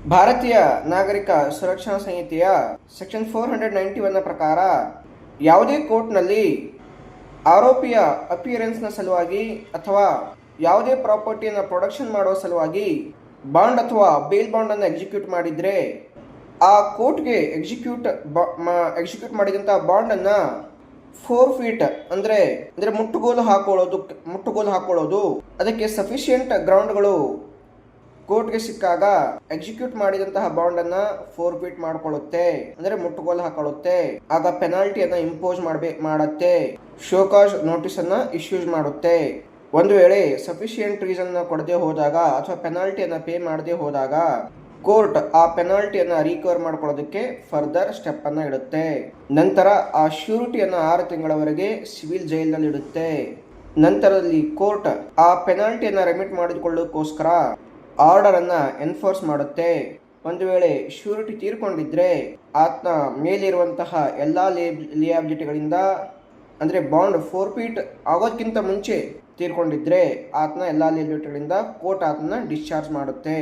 ಭಾರತೀಯ ನಾಗರಿಕ ಸುರಕ್ಷಾ ಸಂಹಿತೆಯ ಸೆಕ್ಷನ್ 491 ಪ್ರಕಾರ ಯಾವುದೇ ಕೋರ್ಟ್ನಲ್ಲಿ ಆರೋಪಿಯ ಅಪಿಯರೆನ್ಸ್ನ ಸಲುವಾಗಿ ಅಥವಾ ಯಾವುದೇ ಪ್ರಾಪರ್ಟಿಯನ್ನು ಪ್ರೊಡಕ್ಷನ್ ಮಾಡುವ ಸಲುವಾಗಿ ಬಾಂಡ್ ಅಥವಾ ಬೇಲ್ ಬಾಂಡನ್ನು ಎಕ್ಸಿಕ್ಯೂಟ್ ಮಾಡಿದರೆ ಆ ಕೋರ್ಟ್ಗೆ ಎಕ್ಸಿಕ್ಯೂಟ್ ಮಾಡಿದಂಥ ಬಾಂಡನ್ನು 4 ಫೀಟ್ ಅಂದರೆ ಮುಟ್ಟುಗೋಲು ಹಾಕೊಳ್ಳೋದು ಅದಕ್ಕೆ ಸಫಿಷಿಯೆಂಟ್ ಗ್ರೌಂಡ್ಗಳು ಕೋರ್ಟ್ಗೆ ಸಿಕ್ಕಾಗ ಎಕ್ಸಿಕ್ಯೂಟ್ ಮಾಡಿದಂತಹ ಬಾಂಡನ್ನು 4 ಫೀಟ್ ಮಾಡಿಕೊಳ್ಳುತ್ತೆ, ಅಂದರೆ ಮುಟ್ಟುಗೋಲು ಹಾಕೊಳ್ಳುತ್ತೆ. ಆಗ ಪೆನಾಲ್ಟಿಯನ್ನು ಇಂಪೋಸ್ ಮಾಡುತ್ತೆ, ಶೋಕಾಸ್ ನೋಟಿಸನ್ನು ಇಶ್ಯೂಸ್ ಮಾಡುತ್ತೆ. ಒಂದು ವೇಳೆ ಸಫಿಷಿಯೆಂಟ್ ರೀಸನ್ ಕೊಡದೆ ಹೋದಾಗ ಅಥವಾ ಪೆನಾಲ್ಟಿಯನ್ನು ಪೇ ಮಾಡದೆ ಹೋದಾಗ ಕೋರ್ಟ್ ಆ ಪೆನಾಲ್ಟಿಯನ್ನು ರಿಕವರ್ ಮಾಡ್ಕೊಳ್ಳೋದಕ್ಕೆ ಫರ್ದರ್ ಸ್ಟೆಪ್ ಅನ್ನು ಇಡುತ್ತೆ. ನಂತರ ಆ ಶ್ಯೂರಿಟಿಯನ್ನು 6 ತಿಂಗಳವರೆಗೆ ಸಿವಿಲ್ ಜೈಲಿನಲ್ಲಿ ಇಡುತ್ತೆ. ನಂತರದಲ್ಲಿ ಕೋರ್ಟ್ ಆ ಪೆನಾಲ್ಟಿಯನ್ನು ರೆಮಿಟ್ ಮಾಡಿಕೊಳ್ಳೋದಕ್ಕೋಸ್ಕರ ಆರ್ಡರ್ ಅನ್ನ ಎನ್ಫೋರ್ಸ್ ಮಾಡುತ್ತೆ. ಒಂದು ವೇಳೆ ಶ್ಯೂರಿಟಿ ತೀರ್ಕೊಂಡಿದ್ರೆ ಆತನ ಮೇಲಿರುವಂತಹ ಎಲ್ಲಾ ಲಿಯಾಬಿಲಿಟಿಗಳಿಂದ ಅಂದರೆ ಬಾಂಡ್ 4 ಫೀಟ್ ಆಗೋದಕ್ಕಿಂತ ಮುಂಚೆ ತೀರ್ಕೊಂಡಿದ್ರೆ ಆತನ ಎಲ್ಲಾ ಲಿಯಾಬಿಲಿಟಿಗಳಿಂದ ಕೋರ್ಟ್ ಆತನ ಡಿಸ್ಚಾರ್ಜ್ ಮಾಡುತ್ತೆ.